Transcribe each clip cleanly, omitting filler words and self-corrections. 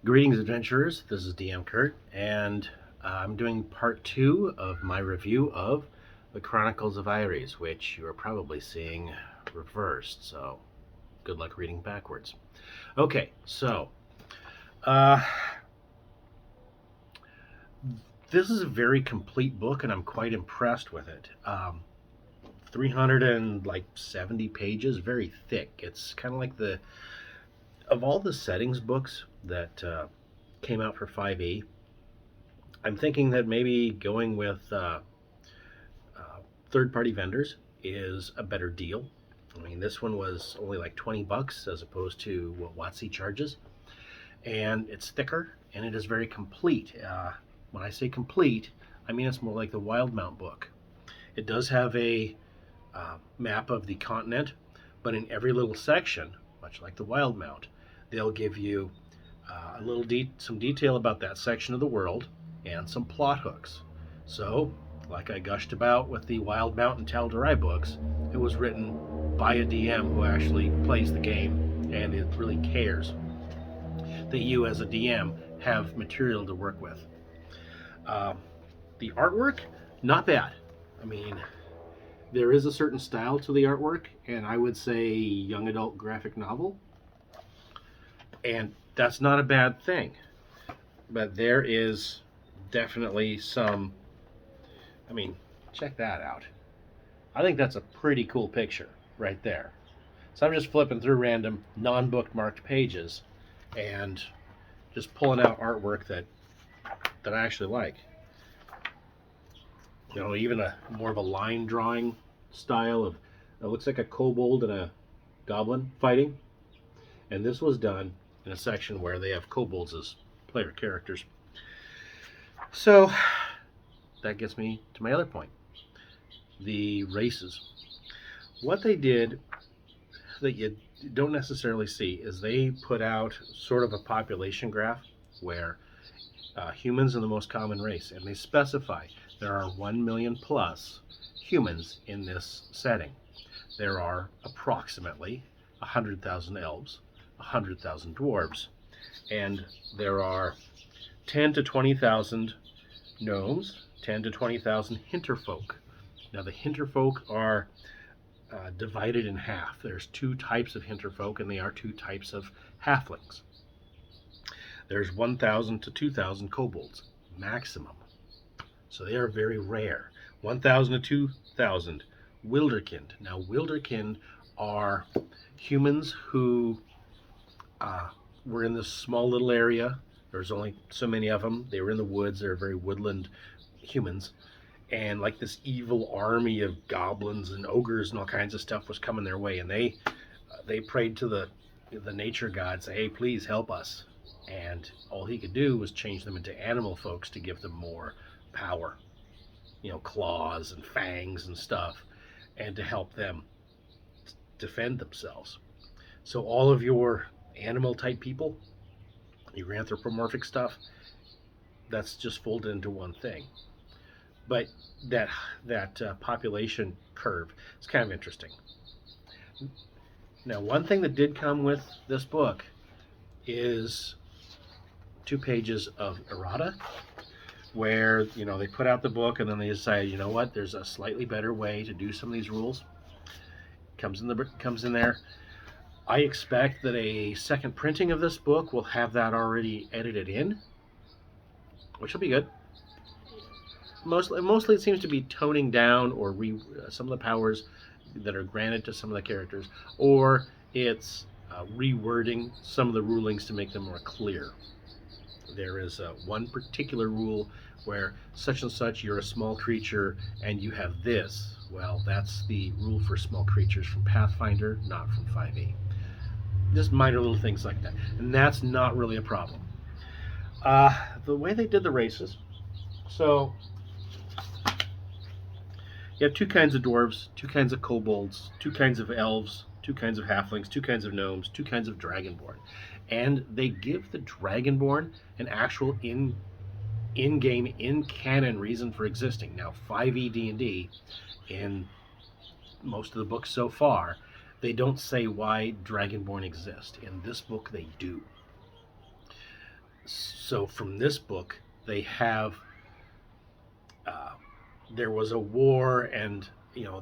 Greetings, adventurers. This is DM Kurt, and I'm doing part 2 of my review of the Chronicles of Aeres, which you are probably seeing reversed, so good luck reading backwards. Okay, so uh, this is a very complete book, and I'm quite impressed with it. 370 pages, very thick. It's kind of like of all the settings books that came out for 5e, I'm thinking that maybe going with third party vendors is a better deal. I mean, this one was only like 20 bucks as opposed to what WotC charges. And it's thicker and it is very complete. When I say complete, I mean it's more like the Wildemount book. It does have a map of the continent, but in every little section, much like the Wildemount, they'll give you some detail about that section of the world and some plot hooks. So, like I gushed about with the Wildemount and Tal'Darai books, it was written by a DM who actually plays the game and it really cares that you, as a DM, have material to work with. Um, the artwork, not bad. I mean, there is a certain style to the artwork, and I would say young adult graphic novel, and that's not a bad thing. But there is definitely some. I mean, check that out. I think that's a pretty cool picture right there. So I'm just flipping through random non-bookmarked pages and just pulling out artwork that I actually like. You know, even a more of a line drawing style of it looks like a kobold and a goblin fighting. And this was done in a section where they have kobolds as player characters. So that gets me to my other point. The races. What they did that you don't necessarily see is they put out sort of a population graph where humans are the most common race, and they specify there are 1 million plus humans in this setting. There are approximately 100,000 elves, 100,000 dwarves, and there are 10 to 20,000 gnomes, 10 to 20,000 hinterfolk. Now, the hinterfolk are divided in half. There's two types of hinterfolk, and they are two types of halflings. There's 1,000 to 2,000 kobolds, maximum. So they are very rare. 1,000 to 2,000 wilderkind. Now, wilderkind are humans who were in this small little area. There's only so many of them. They were in the woods. They're very woodland humans. And like this evil army of goblins and ogres and all kinds of stuff was coming their way. And they prayed to the nature gods, hey, please help us. And all he could do was change them into animal folks to give them more power. You know, claws and fangs and stuff, and to help them defend themselves. So all of your animal type people, your anthropomorphic stuff, that's just folded into one thing. But that population curve is kind of interesting. Now, one thing that did come with this book is 2 pages of errata, where they put out the book and then they decide, you know what, there's a slightly better way to do some of these rules. Comes in there. I expect that a second printing of this book will have that already edited in, which will be good. Mostly it seems to be toning down or some of the powers that are granted to some of the characters, or it's rewording some of the rulings to make them more clear. There is one particular rule where such and such, you're a small creature and you have this. Well, that's the rule for small creatures from Pathfinder, not from 5e. Just minor little things like that. And that's not really a problem. The way they did the races, so you have 2 kinds of dwarves, 2 kinds of kobolds, 2 kinds of elves, 2 kinds of halflings, 2 kinds of gnomes, 2 kinds of dragonborn. And they give the dragonborn an actual in-game, in-canon reason for existing. Now, 5e D&D, in most of the books so far, they don't say why dragonborn exist. In this book, they do. So from this book, they have there was a war, and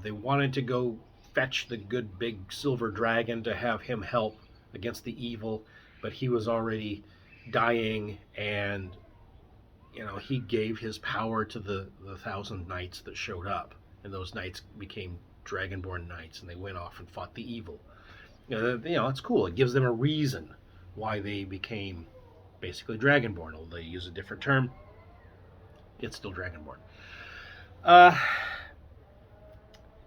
they wanted to go fetch the good big silver dragon to have him help against the evil, but he was already dying, and he gave his power to the thousand knights that showed up, and those knights became dragonborn knights, and they went off and fought the evil. It's cool. It gives them a reason why they became basically dragonborn. Although they use a different term, it's still dragonborn.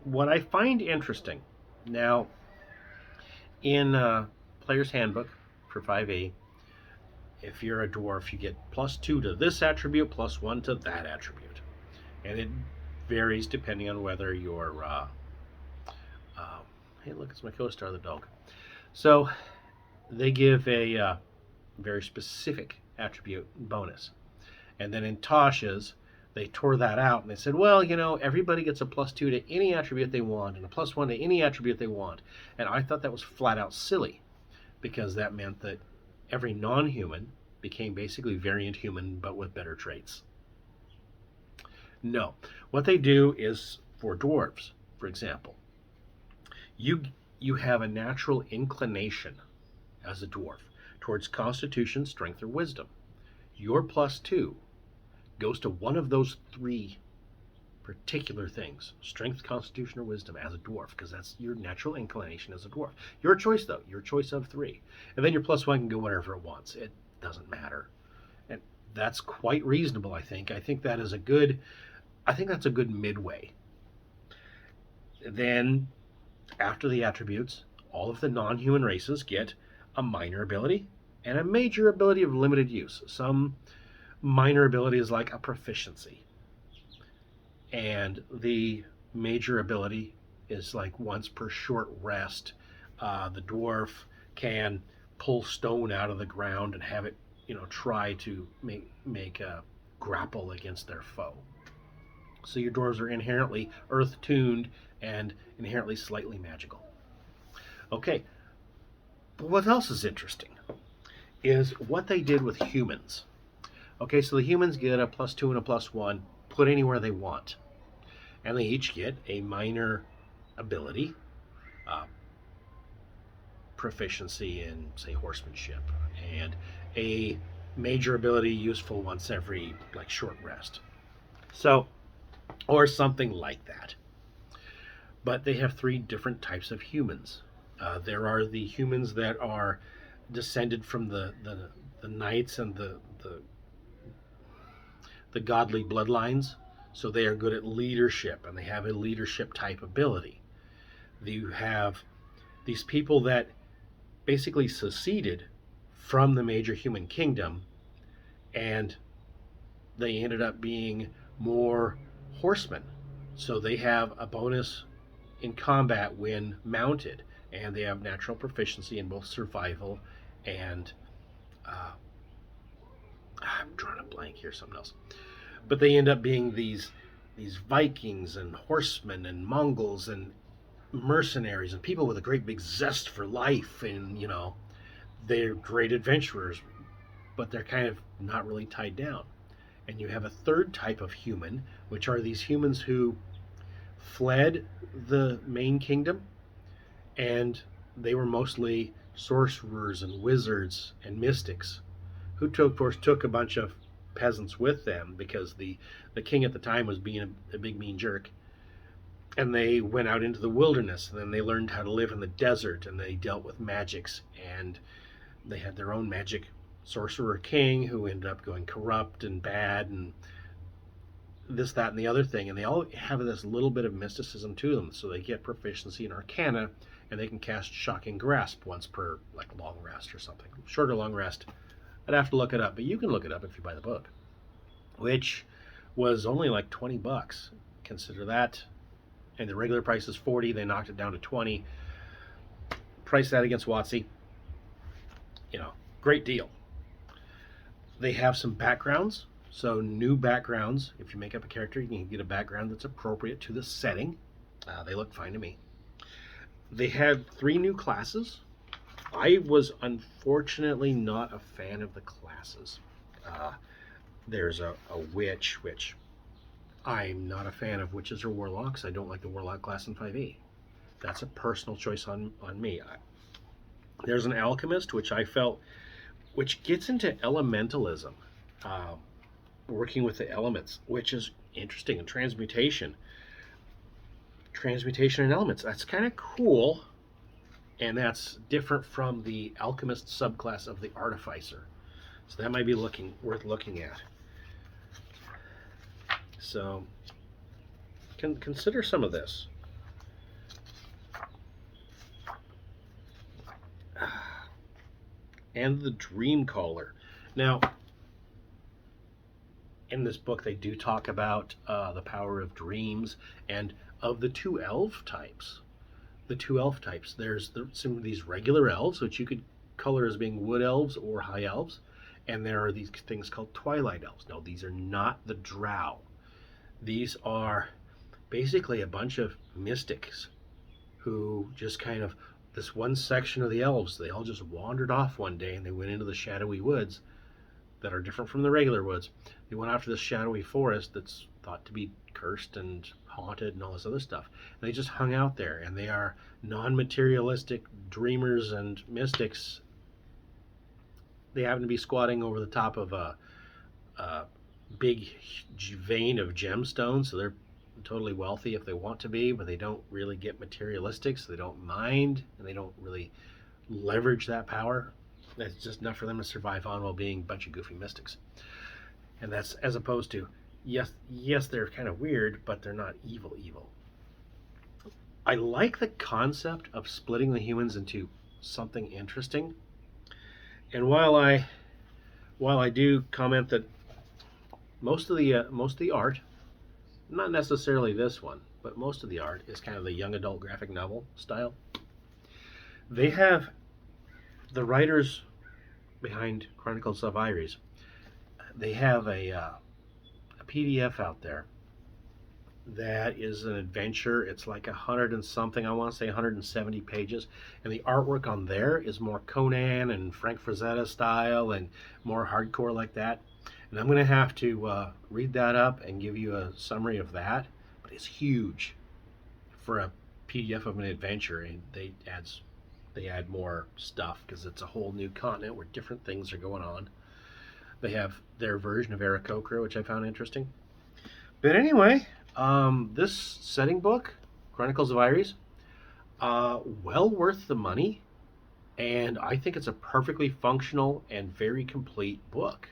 What I find interesting now in Player's Handbook for 5e, if you're a dwarf, you get +2 to this attribute, +1 to that attribute, and it varies depending on whether you're. Hey, look, it's my co-star, the dog. So they give a very specific attribute bonus, and then in Tasha's, they tore that out and they said, well, everybody gets a +2 to any attribute they want and a +1 to any attribute they want. And I thought that was flat out silly, because that meant that every non-human became basically variant human but with better traits. No. What they do is, for dwarves, for example, you have a natural inclination as a dwarf towards constitution, strength, or wisdom. Your +2 goes to one of those three particular things: strength, constitution, or wisdom, as a dwarf, because that's your natural inclination as a dwarf. Your choice, though, your choice of 3. And then your +1 can go wherever it wants. It doesn't matter. And that's quite reasonable, I think. I think that's a good midway. Then, after the attributes, all of the non-human races get a minor ability and a major ability of limited use. Some minor ability is like a proficiency, and the major ability is like once per short rest. The dwarf can pull stone out of the ground and have it, try to make a grapple against their foe. So your dwarves are inherently earth-tuned and inherently slightly magical. Okay, but what else is interesting is what they did with humans. Okay, so the humans get a +2 and a +1, put anywhere they want. And they each get a minor ability, proficiency in, say, horsemanship, and a major ability useful once every, short rest. So, or something like that. But they have 3 different types of humans. There are the humans that are descended from the knights and the godly bloodlines, so they are good at leadership, and they have a leadership type ability. You have these people that basically seceded from the major human kingdom, and they ended up being more horsemen, so they have a bonus in combat when mounted, and they have natural proficiency in both survival and I'm drawing a blank here, something else. But they end up being these Vikings and horsemen and Mongols and mercenaries and people with a great big zest for life, and they're great adventurers, but they're kind of not really tied down. And you have a 3rd type of human, which are these humans who fled the main kingdom, and they were mostly sorcerers and wizards and mystics, who of course took a bunch of peasants with them, because the king at the time was being a big mean jerk. And they went out into the wilderness, and then they learned how to live in the desert, and they dealt with magics, and they had their own magic sorcerer king who ended up going corrupt and bad and this, that, and the other thing. And they all have this little bit of mysticism to them, so they get proficiency in arcana, and they can cast Shocking Grasp once per long rest or something. Short or long rest, I'd have to look it up, but you can look it up if you buy the book, which was only $20. Consider that. And the regular price is $40. They knocked it down to $20. Price that against WotC. Great deal. They have some backgrounds. So new backgrounds. If you make up a character, you can get a background that's appropriate to the setting. They look fine to me. They had 3 new classes. I was unfortunately not a fan of the classes. There's a witch, which I'm not a fan of witches or warlocks. I don't like the warlock class in 5e. That's a personal choice on me. There's an alchemist, which I felt, which gets into elementalism, uh, working with the elements, which is interesting. And transmutation and elements. That's kind of cool, and that's different from the alchemist subclass of the artificer. So that might be worth looking at. So consider some of this. And the Dream Caller. Now, in this book, they do talk about the power of dreams, and of the two elf types. There's some of these regular elves, which you could color as being wood elves or high elves, and there are these things called twilight elves. No, these are not the drow. These are basically a bunch of mystics who just kind of, this one section of the elves, they all just wandered off one day and they went into the shadowy woods that are different from the regular woods. They went after this shadowy forest that's thought to be cursed and haunted and all this other stuff. And they just hung out there, and they are non-materialistic dreamers and mystics. They happen to be squatting over the top of a big vein of gemstones, so they're totally wealthy if they want to be, but they don't really get materialistic, so they don't mind, and they don't really leverage that power. That's just enough for them to survive on while being a bunch of goofy mystics. And that's as opposed to, yes, they're kind of weird, but they're not evil. I like the concept of splitting the humans into something interesting. And while I do comment that most of the art, not necessarily this one, but most of the art is kind of the young adult graphic novel style. They have the writers behind Chronicles of Aeres. They have a PDF out there that is an adventure. It's like 100 and something, I want to say 170 pages, and the artwork on there is more Conan and Frank Frazetta style and more hardcore like that. And I'm going to have to read that up and give you a summary of that. But it's huge for a PDF of an adventure, and they add more stuff because it's a whole new continent where different things are going on. They have their version of Aarakocra, which I found interesting. But anyway, this setting book, Chronicles of Aeres, well worth the money, and I think it's a perfectly functional and very complete book.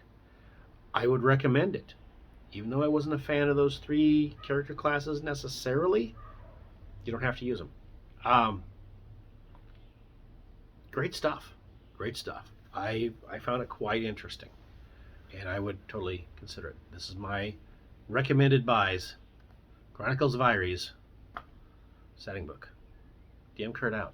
I would recommend it. Even though I wasn't a fan of those 3 character classes necessarily, you don't have to use them. Great stuff. I found it quite interesting, and I would totally consider it. This is my recommended buys. Chronicles of Aeres setting book. DM Kurt out.